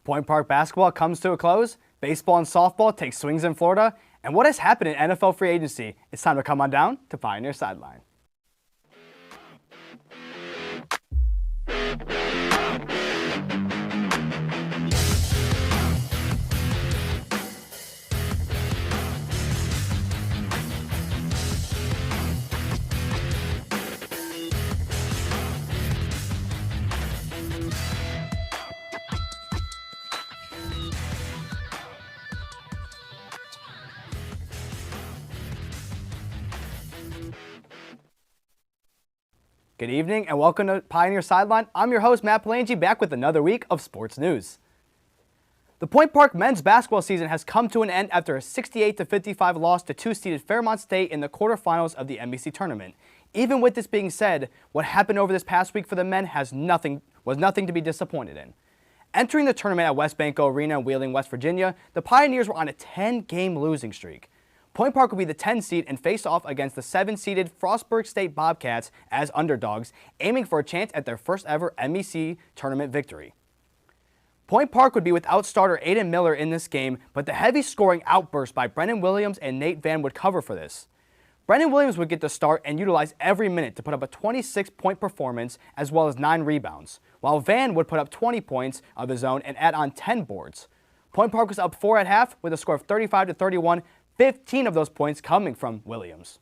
Point Park basketball comes to a close, baseball and softball take swings in Florida, and what has happened in NFL free agency? It's time to come on down to Pioneer Sideline. Good evening and welcome to Pioneer Sideline. I'm your host, Matt Palangi, back with another week of sports news. The Point Park men's basketball season has come to an end after a 68-55 loss to two-seeded Fairmont State in the quarterfinals of the NBC tournament. Even with this being said, what happened over this past week for the men was nothing to be disappointed in. Entering the tournament at West Banco Arena in Wheeling, West Virginia, the Pioneers were on a 10-game losing streak. Point Park will be the 10 seed and face off against the 7-seeded Frostburg State Bobcats as underdogs, aiming for a chance at their first ever MEC tournament victory. Point Park would be without starter Aiden Miller in this game, but the heavy scoring outburst by Brennan Williams and Nate Van would cover for this. Brennan Williams would get the start and utilize every minute to put up a 26-point performance as well as 9 rebounds, while Van would put up 20 points of his own and add on 10 boards. Point Park was up 4 at half with a score of 35-31, 15 of those points coming from Williams.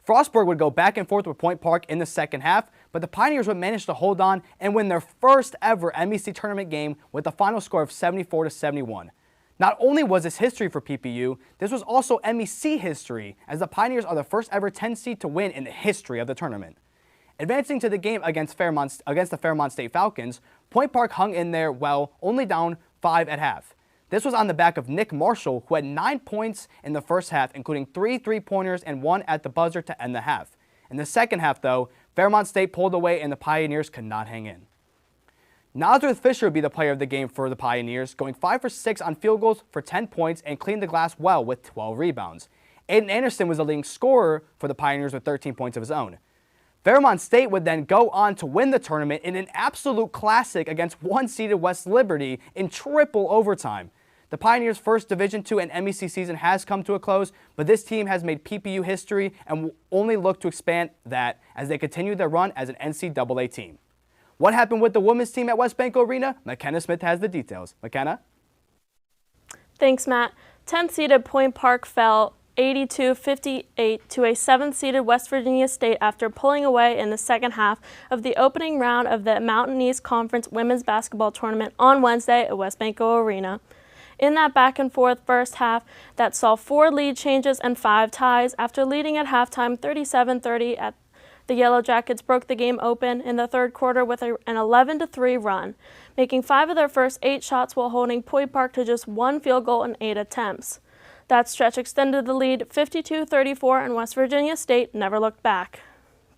Frostburg would go back and forth with Point Park in the second half, but the Pioneers would manage to hold on and win their first ever MEC tournament game with a final score of 74-71. Not only was this history for PPU, this was also MEC history, as the Pioneers are the first ever 10 seed to win in the history of the tournament. Advancing to the game against the Fairmont State Falcons, Point Park hung in there well, only down 5 at half. This was on the back of Nick Marshall, who had 9 points in the first half, including 3 three-pointers and 1 at the buzzer to end the half. In the second half, though, Fairmont State pulled away and the Pioneers could not hang in. Nazareth Fisher would be the player of the game for the Pioneers, going 5 for 6 on field goals for 10 points and cleaned the glass well with 12 rebounds. Aiden Anderson was the leading scorer for the Pioneers with 13 points of his own. Fairmont State would then go on to win the tournament in an absolute classic against 1-seeded West Liberty in triple overtime. The Pioneers' first Division II and MEC season has come to a close, but this team has made PPU history and will only look to expand that as they continue their run as an NCAA team. What happened with the women's team at West Banco Arena? McKenna Smith has the details. McKenna? Thanks, Matt. 10-seeded Point Park fell 82-58 to a 7-seeded West Virginia State after pulling away in the second half of the opening round of the Mountain East Conference women's basketball tournament on Wednesday at West Banco Arena. In that back-and-forth first half that saw 4 lead changes and 5 ties, after leading at halftime 37-30, the Yellow Jackets broke the game open in the third quarter with an 11-3 run, making 5 of their first 8 shots while holding Point Park to just 1 field goal in 8 attempts. That stretch extended the lead 52-34, and West Virginia State never looked back.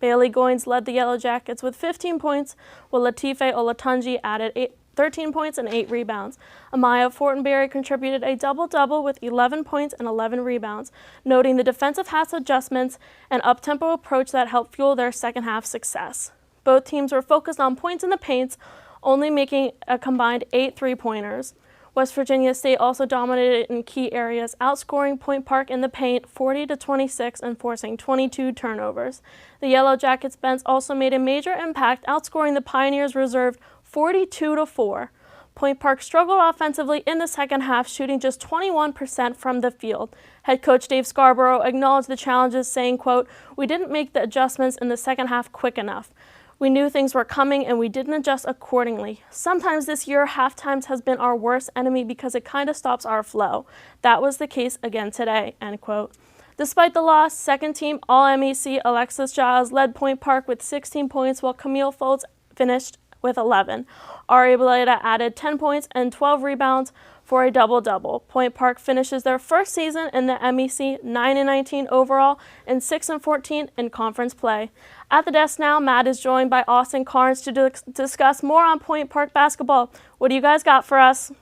Bailey Goins led the Yellow Jackets with 15 points, while Latife Olatunji added 13 points and 8 rebounds. Amaya Fortenberry contributed a double-double with 11 points and 11 rebounds, noting the defensive half adjustments and up-tempo approach that helped fuel their second-half success. Both teams were focused on points in the paints, only making a combined 8 three-pointers. West Virginia State also dominated in key areas, outscoring Point Park in the paint 40-26 and forcing 22 turnovers. The Yellow Jackets bench also made a major impact, outscoring the Pioneers' reserve 42-4. Point Park struggled offensively in the second half, shooting just 21% from the field. Head coach Dave Scarborough acknowledged the challenges, saying, quote, "We didn't make the adjustments in the second half quick enough. We knew things were coming and we didn't adjust accordingly. Sometimes this year, halftimes has been our worst enemy because it kind of stops our flow. That was the case again today," end quote. Despite the loss, second-team All-MEC Alexis Giles led Point Park with 16 points, while Camille Foltz finished with 11. Ari Beleda added 10 points and 12 rebounds for a double-double. Point Park finishes their first season in the MEC 9-19 overall and 6-14 in conference play. At the desk now, Matt is joined by Austin Carnes to discuss more on Point Park basketball. What do you guys got for us?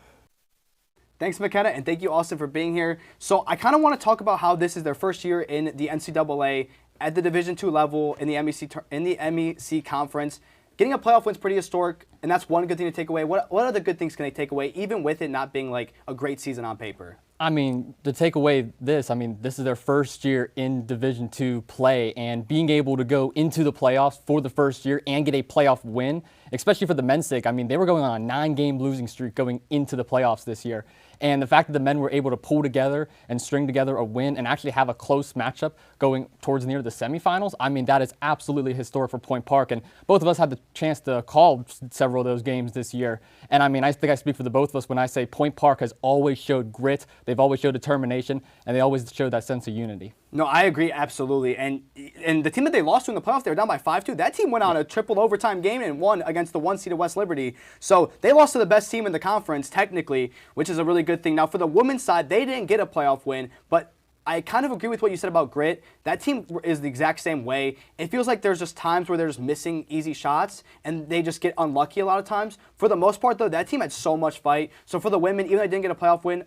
Thanks, McKenna, and thank you, Austin, for being here. So I kind of want to talk about how this is their first year in the NCAA at the Division II level in the MEC conference. getting a playoff win is pretty historic, and that's one good thing to take away. What other good things can they take away, even with it not being like a great season on paper? I mean, to take away this, this is their first year in Division II play, and being able to go into the playoffs for the first year and get a playoff win, especially for the men's sake. I mean, they were going on a 9-game losing streak going into the playoffs this year. And the fact that the men were able to pull together and string together a win and actually have a close matchup going towards near the semifinals, I mean, that is absolutely historic for Point Park. And both of us had the chance to call several of those games this year. And I mean, I think I speak for the both of us when I say Point Park has always showed grit, they've always showed determination, and they always showed that sense of unity. No, I agree absolutely. And the team that they lost to in the playoffs, they were down by 5-2. That team went on a triple overtime game and won against the 1-seeded West Liberty. So they lost to the best team in the conference, technically, which is a really good thing. Now, for the women's side, they didn't get a playoff win, but I kind of agree with what you said about grit. That team is the exact same way. It feels like there's just times where they're just missing easy shots, and they just get unlucky a lot of times. For the most part, though, that team had so much fight. So for the women, even though they didn't get a playoff win,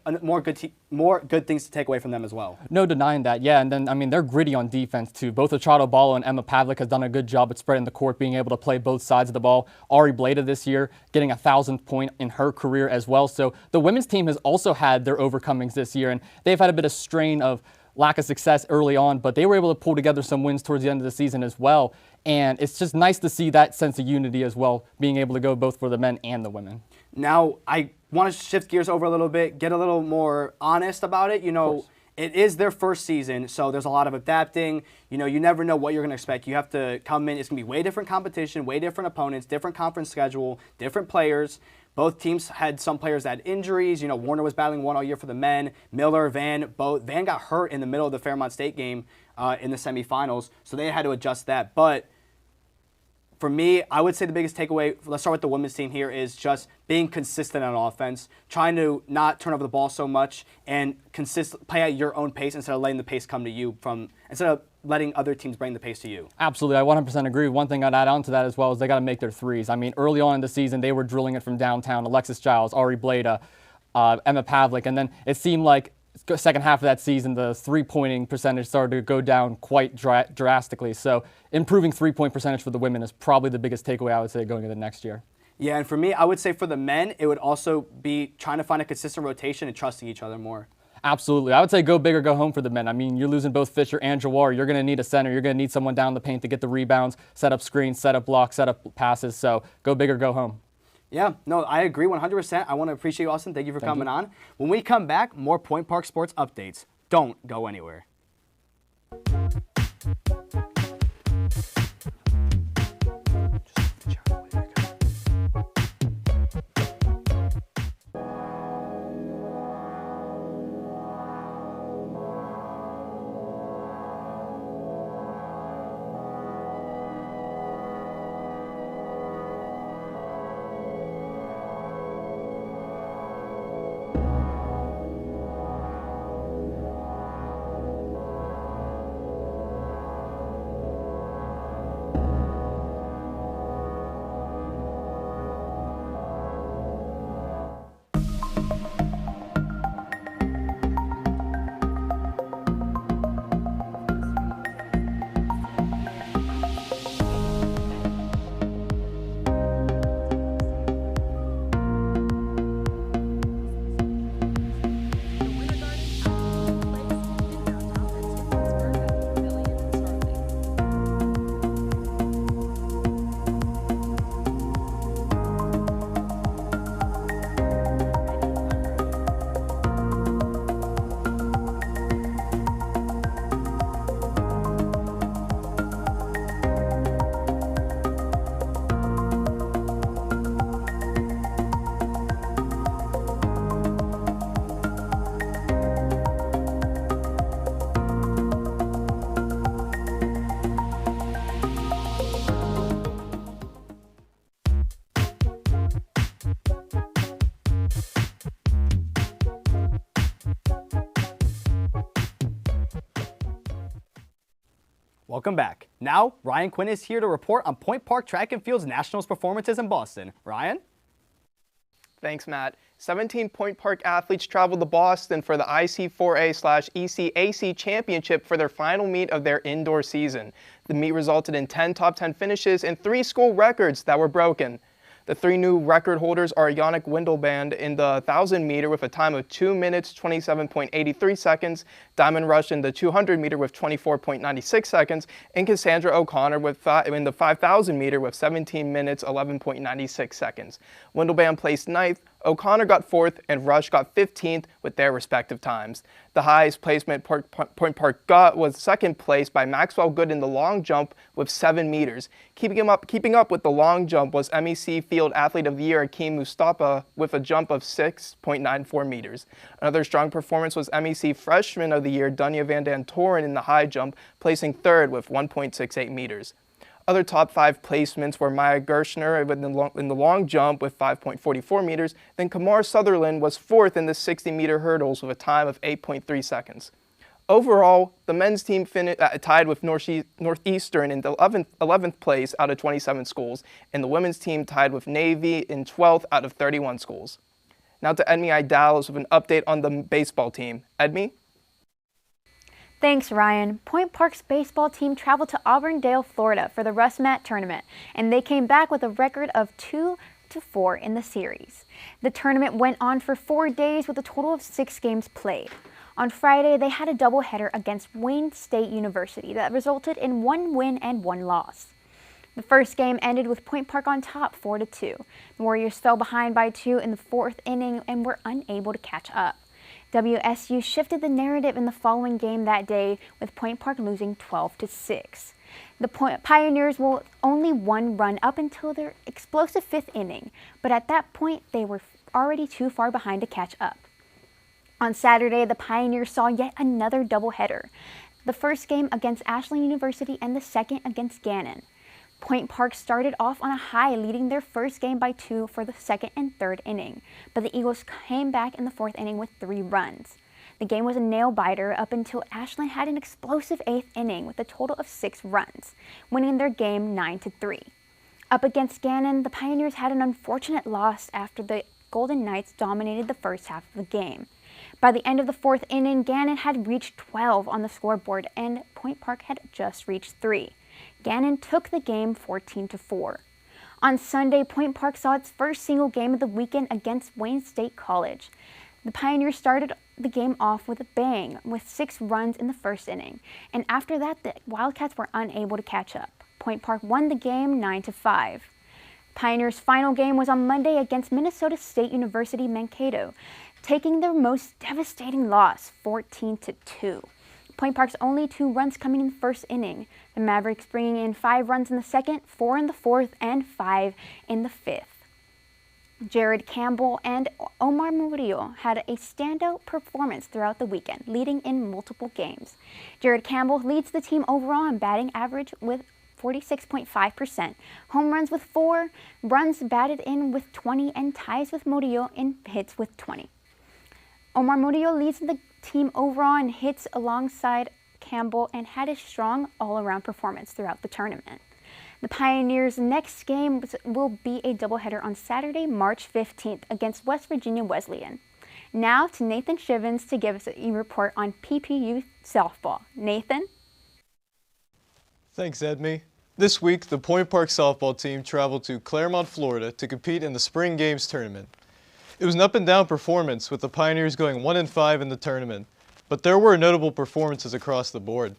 more good things to take away from them as well. No denying that, yeah. And then, I mean, they're gritty on defense, too. Both Achado Ballo and Emma Pavlik has done a good job at spreading the court, being able to play both sides of the ball. Ari Blada this year getting 1,000th point in her career as well. So the women's team has also had their overcomings this year, and they've had a bit of strain of lack of success early on, but they were able to pull together some wins towards the end of the season as well. And it's just nice to see that sense of unity as well, being able to go both for the men and the women. Now, I want to shift gears over a little bit, get a little more honest about it. You know, it is their first season, so there's a lot of adapting. You know, you never know what you're going to expect. You have to come in. It's going to be way different competition, way different opponents, different conference schedule, different players. Both teams had some players that had injuries. You know, Warner was battling one all year for the men. Miller, Van, both. Van got hurt in the middle of the Fairmont State game in the semifinals, so they had to adjust that. But for me, I would say the biggest takeaway, let's start with the women's team here, is just being consistent on offense, trying to not turn over the ball so much, and play at your own pace instead of letting the pace come to you instead of letting other teams bring the pace to you. Absolutely, I 100% agree. One thing I'd add on to that as well is they got to make their threes. I mean, early on in the season, they were drilling it from downtown. Alexis Giles, Ari Blada, Emma Pavlik, and then it seemed like second half of that season, the three-pointing percentage started to go down quite drastically. So improving three-point percentage for the women is probably the biggest takeaway, I would say, going into next year. Yeah, and for me, I would say for the men, it would also be trying to find a consistent rotation and trusting each other more. Absolutely. I would say go big or go home for the men. I mean, you're losing both Fisher and Jawar. You're going to need a center. You're going to need someone down the paint to get the rebounds, set up screens, set up blocks, set up passes. So go big or go home. Yeah, no, I agree 100%. I want to appreciate you, Austin. Thank you for coming on. When we come back, more Point Park sports updates. Don't go anywhere. Welcome back. Now, Ryan Quinn is here to report on Point Park Track and Field's Nationals performances in Boston. Ryan? Thanks, Matt. 17 Point Park athletes traveled to Boston for the IC4A/ECAC Championship for their final meet of their indoor season. The meet resulted in 10 top 10 finishes and 3 school records that were broken. The 3 new record holders are Yannick Windelband in the 1,000 meter with a time of 2 minutes 27.83 seconds, Diamond Rush in the 200 meter with 24.96 seconds, and Cassandra O'Connor in the 5,000 meter with 17 minutes 11.96 seconds. Windelband placed 9th, O'Connor got 4th, and Rush got 15th with their respective times. The highest placement Point Park got was 2nd place by Maxwell Good in the long jump with 7 meters. Keeping up with the long jump was MEC Field Athlete of the Year Akeem Mustafa with a jump of 6.94 meters. Another strong performance was MEC Freshman of the Year Dunya Van Dan Toren in the high jump, placing 3rd with 1.68 meters. Other top 5 placements were Maya Gershner in the long jump with 5.44 meters, then Kamar Sutherland was 4th in the 60-meter hurdles with a time of 8.3 seconds. Overall, the men's team tied with Northeastern in the 11th place out of 27 schools, and the women's team tied with Navy in 12th out of 31 schools. Now to Edmi Idalis with an update on the baseball team. Edmi? Thanks, Ryan. Point Park's baseball team traveled to Auburndale, Florida for the Russ Mat tournament, and they came back with a record of 2-4 in the series. The tournament went on for 4 days with a total of 6 games played. On Friday, they had a doubleheader against Wayne State University that resulted in 1 win and 1 loss. The first game ended with Point Park on top 4-2. The Warriors fell behind by 2 in the 4th inning and were unable to catch up. WSU shifted the narrative in the following game that day, with Point Park losing 12-6. The Pioneers were only 1 run up until their explosive 5th inning, but at that point they were already too far behind to catch up. On Saturday, the Pioneers saw yet another doubleheader, the first game against Ashland University and the second against Gannon. Point Park started off on a high, leading their first game by 2 for the 2nd and 3rd inning, but the Eagles came back in the 4th inning with 3 runs. The game was a nail-biter up until Ashland had an explosive 8th inning with a total of 6 runs, winning their game 9-3. Up against Gannon, the Pioneers had an unfortunate loss after the Golden Knights dominated the first half of the game. By the end of the 4th inning, Gannon had reached 12 on the scoreboard and Point Park had just reached 3. Gannon took the game 14-4. On Sunday, Point Park saw its first single game of the weekend against Wayne State College. The Pioneers started the game off with a bang with 6 runs in the first inning, and after that the Wildcats were unable to catch up. Point Park won the game 9-5. Pioneers' final game was on Monday against Minnesota State University Mankato, taking their most devastating loss 14-2. Point Park's only 2 runs coming in the first inning, the Mavericks bringing in 5 runs in the 2nd, 4 in the 4th, and 5 in the 5th. Jared Campbell and Omar Murillo had a standout performance throughout the weekend, leading in multiple games. Jared Campbell leads the team overall in batting average with 46.5%, home runs with 4, runs batted in with 20, and ties with Murillo in hits with 20. Omar Murillo leads the team overall in hits alongside Campbell and had a strong all-around performance throughout the tournament. The Pioneers' next game will be a doubleheader on Saturday, March 15th against West Virginia Wesleyan. Now to Nathan Shivens to give us a report on PPU softball. Nathan? Thanks, Edmi. This week, the Point Park softball team traveled to Claremont, Florida to compete in the Spring Games tournament. It was an up-and-down performance, with the Pioneers going 1-5 in the tournament, but there were notable performances across the board.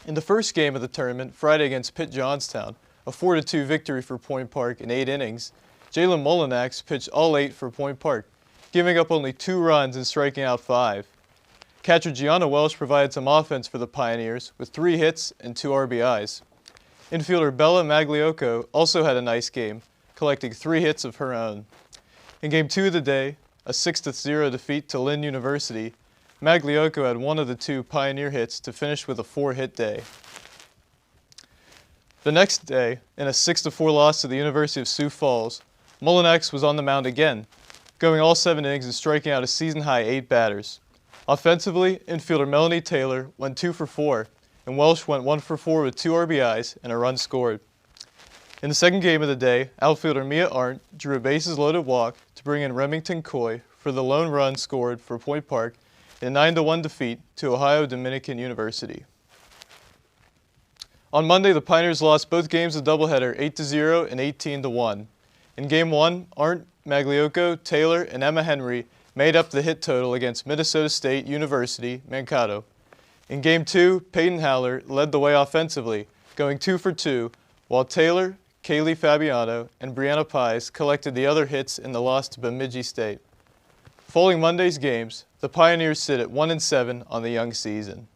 In the first game of the tournament, Friday against Pitt Johnstown, a 4-2 victory for Point Park in 8 innings, Jalen Molinax pitched all 8 for Point Park, giving up only 2 runs and striking out 5. Catcher Gianna Welsh provided some offense for the Pioneers with 3 hits and 2 RBIs. Infielder Bella Magliocco also had a nice game, collecting 3 hits of her own. In Game 2 of the day, a 6-0 defeat to Lynn University, Magliocco had one of the 2 Pioneer hits to finish with a 4-hit day. The next day, in a 6-4 loss to the University of Sioux Falls, Molinax was on the mound again, going all 7 innings and striking out a season-high 8 batters. Offensively, infielder Melanie Taylor went 2 for 4, and Welsh went 1 for 4 with 2 RBIs and a run scored. In the second game of the day, outfielder Mia Arndt drew a bases-loaded walk to bring in Remington Coy for the lone run scored for Point Park in a 9-1 defeat to Ohio Dominican University. On Monday, the Pioneers lost both games of doubleheader 8-0 and 18-1. In Game 1, Arndt Magliocco, Taylor, and Emma Henry made up the hit total against Minnesota State University, Mankato. In Game 2, Peyton Haller led the way offensively, going 2 for 2, while Taylor, Kaylee Fabiano, and Brianna Pies collected the other hits in the loss to Bemidji State. Following Monday's games, the Pioneers sit at 1-7 on the young season.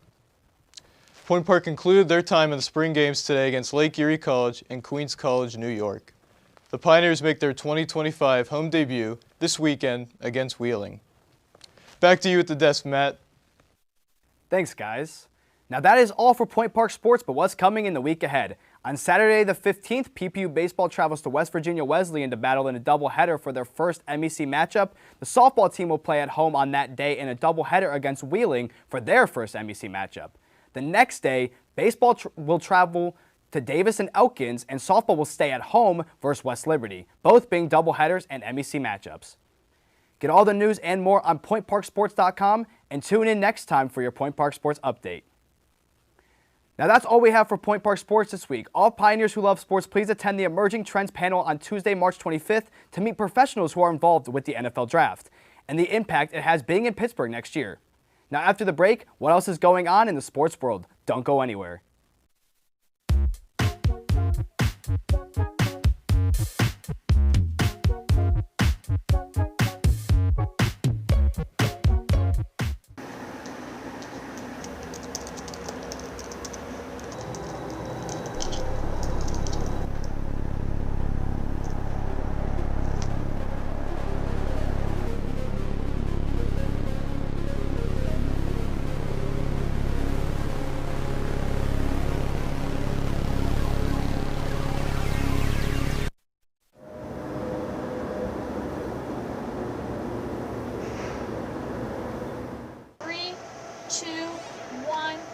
Point Park concluded their time in the spring games today against Lake Erie College and Queens College, New York. The Pioneers make their 2025 home debut this weekend against Wheeling. Back to you at the desk, Matt. Thanks, guys. Now that is all for Point Park Sports, but what's coming in the week ahead? On Saturday the 15th, PPU Baseball travels to West Virginia Wesleyan to battle in a doubleheader for their first MEC matchup. The softball team will play at home on that day in a doubleheader against Wheeling for their first MEC matchup. The next day, baseball will travel to Davis and Elkins, and softball will stay at home versus West Liberty, both being doubleheaders and MEC matchups. Get all the news and more on PointParkSports.com and tune in next time for your Point Park Sports update. Now that's all we have for Point Park Sports this week. All Pioneers who love sports, please attend the Emerging Trends panel on Tuesday, March 25th to meet professionals who are involved with the NFL Draft and the impact it has being in Pittsburgh next year. Now after the break, what else is going on in the sports world? Don't go anywhere.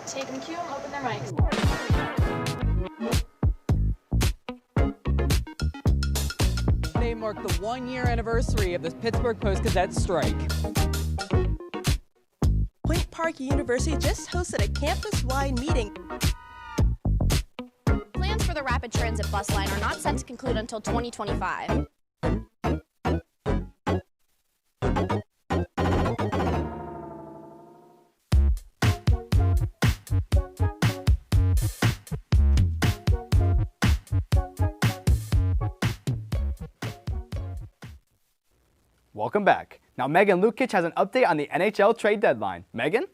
Take them, cue them, open their mics. They mark the 1-year anniversary of the Pittsburgh Post-Gazette strike. Point Park University just hosted a campus-wide meeting. Plans for the rapid transit bus line are not set to conclude until 2025. Welcome back. Now Megan Lukic has an update on the NHL trade deadline. Megan?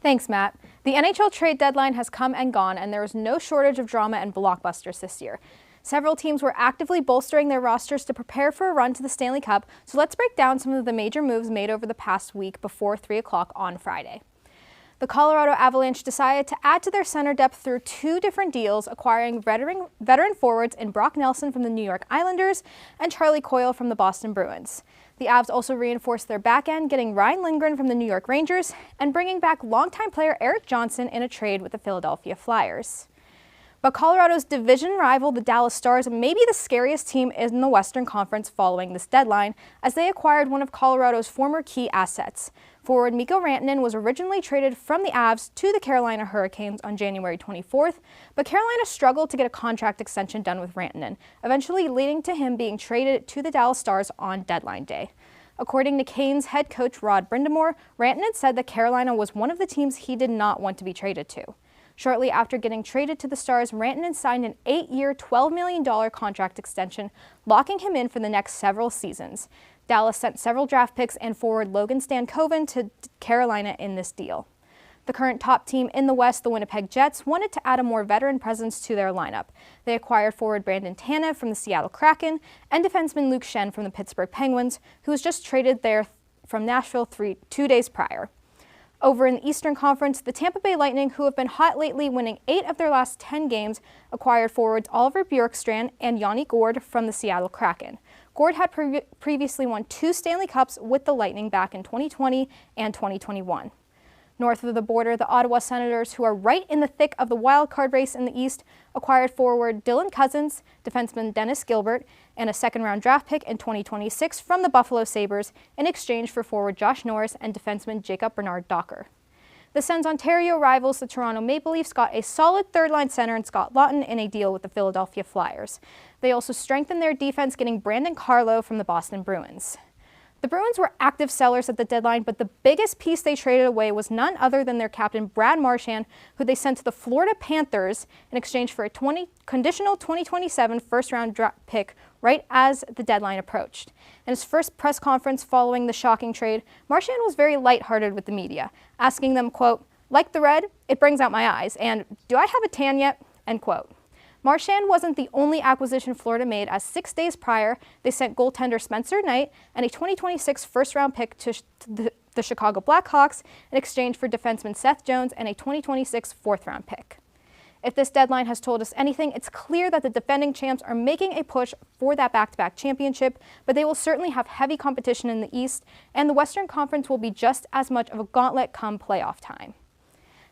Thanks, Matt. The NHL trade deadline has come and gone, and there is no shortage of drama and blockbusters this year. Several teams were actively bolstering their rosters to prepare for a run to the Stanley Cup, so let's break down some of the major moves made over the past week before 3 o'clock on Friday. The Colorado Avalanche decided to add to their center depth through 2 different deals, acquiring veteran forwards in Brock Nelson from the New York Islanders and Charlie Coyle from the Boston Bruins. The Avs also reinforced their back end, getting Ryan Lindgren from the New York Rangers and bringing back longtime player Eric Johnson in a trade with the Philadelphia Flyers. But Colorado's division rival, the Dallas Stars, may be the scariest team in the Western Conference following this deadline, as they acquired one of Colorado's former key assets. Forward Mikko Rantanen was originally traded from the Avs to the Carolina Hurricanes on January 24th, but Carolina struggled to get a contract extension done with Rantanen, eventually leading to him being traded to the Dallas Stars on deadline day. According to Canes head coach Rod Brindamore, Rantanen said that Carolina was one of the teams he did not want to be traded to. Shortly after getting traded to the Stars, Rantanen signed an 8-year, $12 million contract extension, locking him in for the next several seasons. Dallas sent several draft picks and forward Logan Stankoven to Carolina in this deal. The current top team in the West, the Winnipeg Jets, wanted to add a more veteran presence to their lineup. They acquired forward Brandon Tanev from the Seattle Kraken and defenseman Luke Schenn from the Pittsburgh Penguins, who was just traded there from Nashville 2 days prior. Over in the Eastern Conference, the Tampa Bay Lightning, who have been hot lately, winning 8 of their last 10 games, acquired forwards Oliver Bjorkstrand and Yanni Gourde from the Seattle Kraken. Gourde had previously won 2 Stanley Cups with the Lightning back in 2020 and 2021. North of the border, the Ottawa Senators, who are right in the thick of the wild card race in the East, acquired forward Dylan Cousins, defenseman Dennis Gilbert, and a second-round draft pick in 2026 from the Buffalo Sabres in exchange for forward Josh Norris and defenseman Jacob Bernard Docker. The Sens Ontario rivals, the Toronto Maple Leafs, got a solid third-line center in Scott Lawton in a deal with the Philadelphia Flyers. They also strengthened their defense, getting Brandon Carlo from the Boston Bruins. The Bruins were active sellers at the deadline, but the biggest piece they traded away was none other than their captain, Brad Marchand, who they sent to the Florida Panthers in exchange for a conditional 2027 first-round draft pick right as the deadline approached. In his first press conference following the shocking trade, Marchand was very lighthearted with the media, asking them, quote, "Like the red, it brings out my eyes," and "Do I have a tan yet?" end quote. Marchand wasn't the only acquisition Florida made, as 6 days prior, they sent goaltender Spencer Knight and a 2026 first-round pick to the Chicago Blackhawks in exchange for defenseman Seth Jones and a 2026 fourth-round pick. If this deadline has told us anything, it's clear that the defending champs are making a push for that back-to-back championship, but they will certainly have heavy competition in the East, and the Western Conference will be just as much of a gauntlet come playoff time.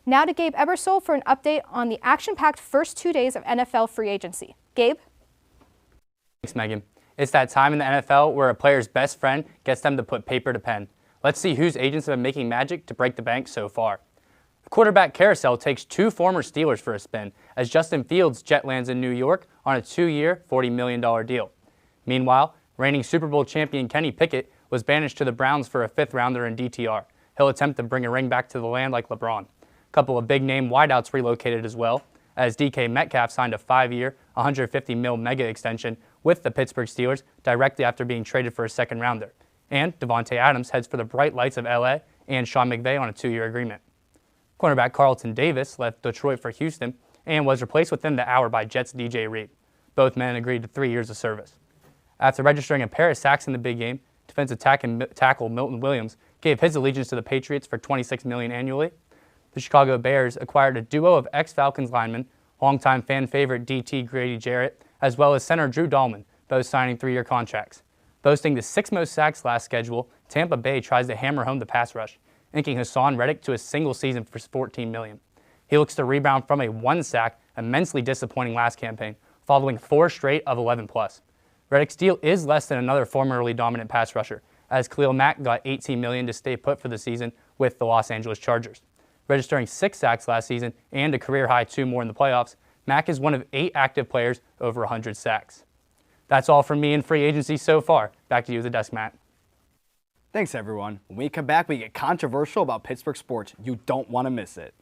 Now to Gabe Ebersol for an update on the action-packed first 2 days of NFL free agency. Gabe? Thanks, Megan. It's that time in the NFL where a player's best friend gets them to put paper to pen. Let's see whose agents have been making magic to break the bank so far. The quarterback carousel takes two former Steelers for a spin as Justin Fields jet lands in New York on a 2-year, $40 million deal. Meanwhile, reigning Super Bowl champion Kenny Pickett was banished to the Browns for a fifth-rounder in DTR. He'll attempt to bring a ring back to the land like LeBron. A couple of big-name wideouts relocated as well, as DK Metcalf signed a 5-year, $150 million mega extension with the Pittsburgh Steelers directly after being traded for a second-rounder. And Devontae Adams heads for the bright lights of LA and Sean McVay on a 2-year agreement. Cornerback Carlton Davis left Detroit for Houston and was replaced within the hour by Jets' DJ Reed. Both men agreed to 3 years of service. After registering a pair of sacks in the big game, defensive tackle Milton Williams gave his allegiance to the Patriots for $26 million annually. The Chicago Bears acquired a duo of ex-Falcons linemen, longtime fan favorite DT Grady Jarrett, as well as center Drew Dahlman, both signing 3-year contracts. Boasting the 6th most sacks last schedule, Tampa Bay tries to hammer home the pass rush, inking Hassan Reddick to a single season for $14 million. He looks to rebound from a 1-sack, immensely disappointing last campaign, following 4 straight of 11+. Reddick's deal is less than another formerly dominant pass rusher, as Khalil Mack got $18 million to stay put for the season with the Los Angeles Chargers. Registering 6 sacks last season and a career-high 2 more in the playoffs, Mack is one of 8 active players over 100 sacks. That's all from me in free agency so far. Back to you, the desk, Matt. Thanks, everyone. When we come back, we get controversial about Pittsburgh sports. You don't want to miss it.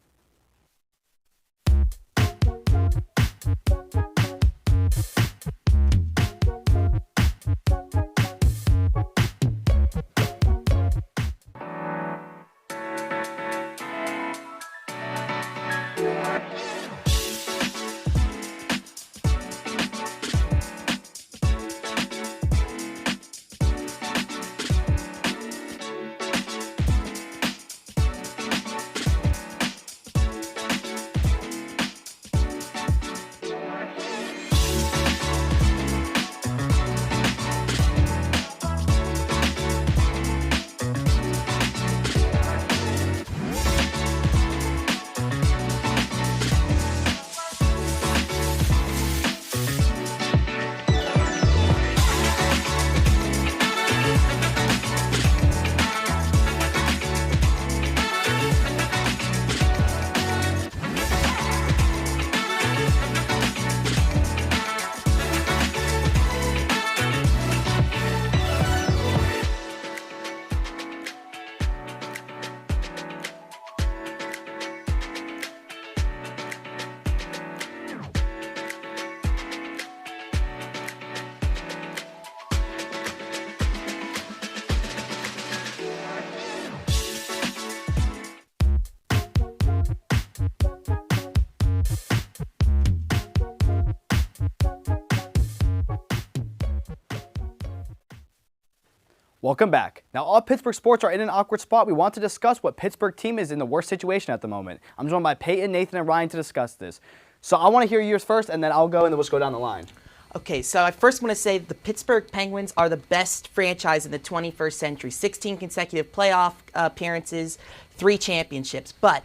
Welcome back. Now, all Pittsburgh sports are in an awkward spot. We want to discuss what Pittsburgh team is in the worst situation at the moment. I'm joined by Peyton, Nathan, and Ryan to discuss this. So I want to hear yours first, and then I'll go, and then we'll just go down the line. Okay, so I first want to say the Pittsburgh Penguins are the best franchise in the 21st century. 16 consecutive playoff appearances, 3 championships. But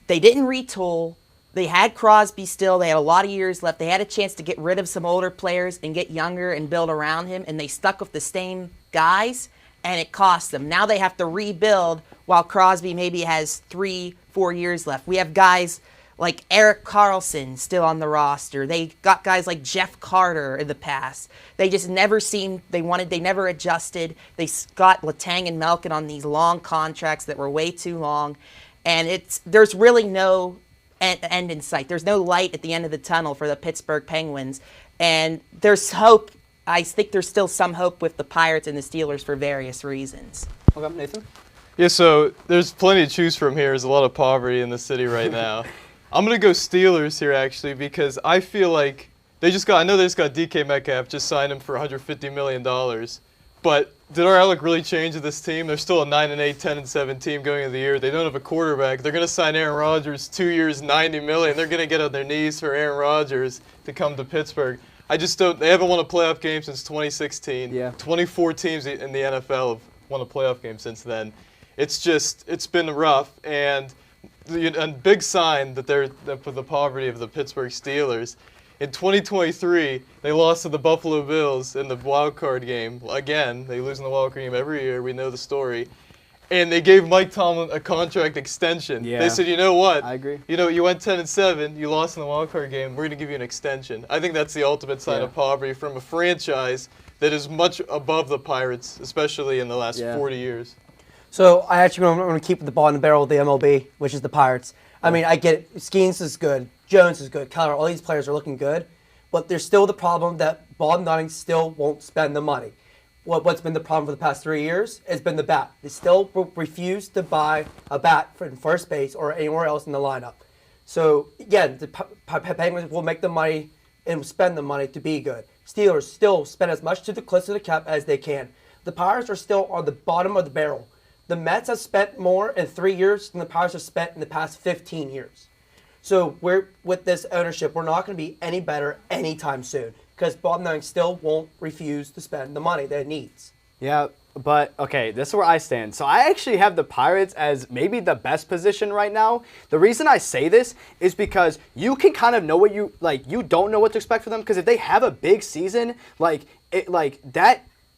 they didn't retool. They had Crosby still. They had a lot of years left. They had a chance to get rid of some older players and get younger and build around him, and they stuck with the same guys, and it cost them. Now they have to rebuild while Crosby maybe has 3-4 years left. We have guys like Eric Carlson still on the roster. They got guys like Jeff Carter in the past. They just never seemed, they never adjusted. They got Letang and Malkin on these long contracts that were way too long. And there's really no end in sight. There's no light at the end of the tunnel for the Pittsburgh Penguins. And there's hope. I think there's still some hope with the Pirates and the Steelers for various reasons. Okay, Nathan? Yeah, so there's plenty to choose from here. There's a lot of poverty in the city right now. I'm going to go Steelers here, actually, because I feel like I know they just got DK Metcalf, just signed him for $150 million. But did our outlook really change with this team? They're still a 9-8, 10-7 team going into the year. They don't have a quarterback. They're going to sign Aaron Rodgers 2 years, $90 million. They're going to get on their knees for Aaron Rodgers to come to Pittsburgh. I just don't. They haven't won a playoff game since 2016. Yeah. 24 teams in the NFL have won a playoff game since then. It's been rough, and a big sign that for the poverty of the Pittsburgh Steelers. In 2023, they lost to the Buffalo Bills in the wild card game. Again, they lose in the wild card game every year. We know the story. And they gave Mike Tomlin a contract extension. Yeah. They said, you know what? I agree. You know, you went 10-7, you lost in the wild card game. We're going to give you an extension. I think that's the ultimate sign of poverty from a franchise that is much above the Pirates, especially in the last 40 years. So I actually want to keep the ball in the barrel of the MLB, which is the Pirates. I mean, I get it. Skeens is good. Jones is good. Keller, all these players are looking good. But there's still the problem that Bob Nutting still won't spend the money. What's been the problem for the past 3 years has been the bat. They still refuse to buy a bat in first base or anywhere else in the lineup. So, again, the Penguins will make the money and spend the money to be good. Steelers still spend as much close to the cap as they can. The Pirates are still on the bottom of the barrel. The Mets have spent more in 3 years than the Pirates have spent in the past 15 years. So with this ownership, we're not going to be any better anytime soon because Bob Nutting still won't refuse to spend the money that it needs. Yeah, but okay, this is where I stand. So I actually have the Pirates as maybe the best position right now. The reason I say this is because you can kind of know what you don't know what to expect from them because if they have a big season,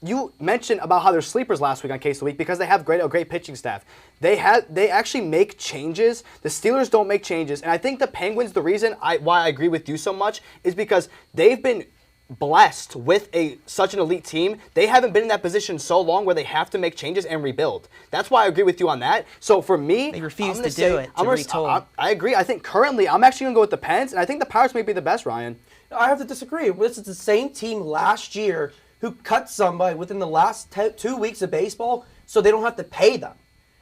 you mentioned about how they're sleepers last week on Case of the Week because they have a great pitching staff. They actually make changes. The Steelers don't make changes, and I think the Penguins. The reason why I agree with you so much is because they've been blessed with such an elite team. They haven't been in that position so long where they have to make changes and rebuild. That's why I agree with you on that. So for me, they refuse to do it. I agree. I think currently I'm actually gonna go with the Pens, and I think the Pirates may be the best. Ryan, I have to disagree. This is the same team last year who cut somebody within the last 2 weeks of baseball so they don't have to pay them.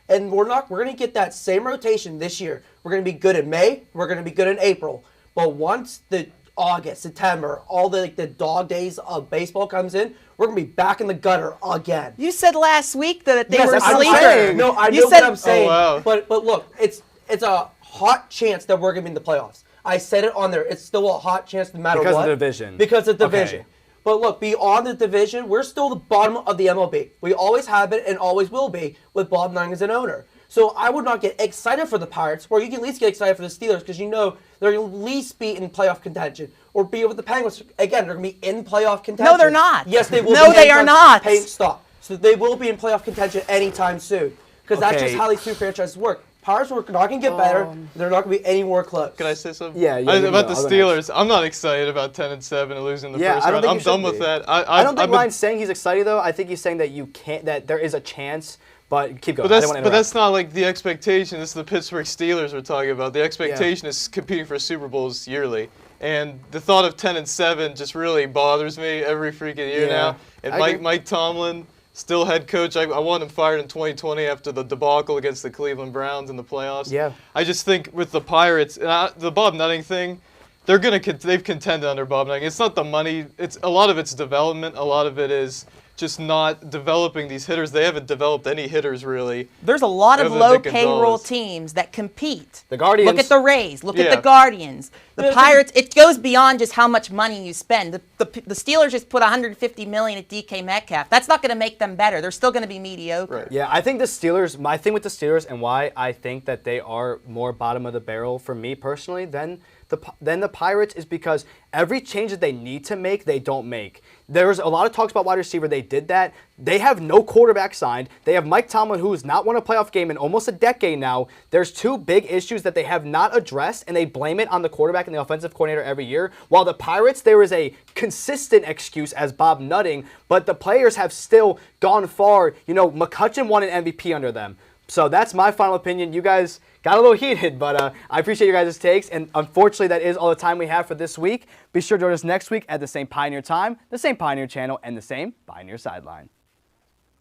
And we're going to get that same rotation this year. We're going to be good in May. We're going to be good in April. But once the August, September, all the dog days of baseball comes in, we're going to be back in the gutter again. You said last week that they were sleepers. I know what I'm saying. Oh, wow. But look, it's a hot chance that we're going to be in the playoffs. I said it on there. It's still a hot chance no matter what. Because of the division. Because of the division. Okay. But look, beyond the division, we're still the bottom of the MLB. We always have been and always will be with Bob Nutting as an owner. So I would not get excited for the Pirates, or you can at least get excited for the Steelers because you know they're going to at least be in playoff contention. Or be with the Penguins. Again, they're going to be in playoff contention. No, they're not. Yes, they will. No, they are not. Stop. So they will be in playoff contention anytime soon because that's just how these two franchises work. Pirates are not going to get better. They're not going to be any more close. Can I say something? Yeah. About the Steelers, I'm not excited about 10-7 and losing the first round. I'm done with that. I don't think Ryan's saying he's excited though. I think he's saying that that there is a chance. But keep going. But that's not like the expectation. This is the Pittsburgh Steelers we're talking about. The expectation is competing for Super Bowls yearly. And the thought of 10-7 just really bothers me every freaking year now. And Mike Tomlin, still head coach. I want him fired in 2020 after the debacle against the Cleveland Browns in the playoffs. Yeah. I just think with the Pirates, the Bob Nutting thing, they've contended under Bob Nutting. It's not the money. A lot of it's development. A lot of it is just not developing these hitters. They haven't developed any hitters really. There's a lot of low payroll teams that compete. The Guardians. Look at the Rays. Look at the Guardians. The Pirates. It goes beyond just how much money you spend. The Steelers just put $150 million at DK Metcalf. That's not going to make them better. They're still going to be mediocre. Right. Yeah, I think the Steelers. My thing with the Steelers and why I think that they are more bottom of the barrel for me personally than than the Pirates is because every change that they need to make, they don't make. There's a lot of talks about wide receiver. They did that. They have no quarterback signed. They have Mike Tomlin, who's not won a playoff game in almost a decade now. There's two big issues that they have not addressed, and they blame it on the quarterback and the offensive coordinator every year. While the Pirates, there is a consistent excuse as Bob Nutting, but the players have still gone far. You know, McCutchen won an MVP under them. So that's my final opinion. You guys got a little heated, but I appreciate your guys' takes. And unfortunately, that is all the time we have for this week. Be sure to join us next week at the same Pioneer time, the same Pioneer channel, and the same Pioneer Sideline.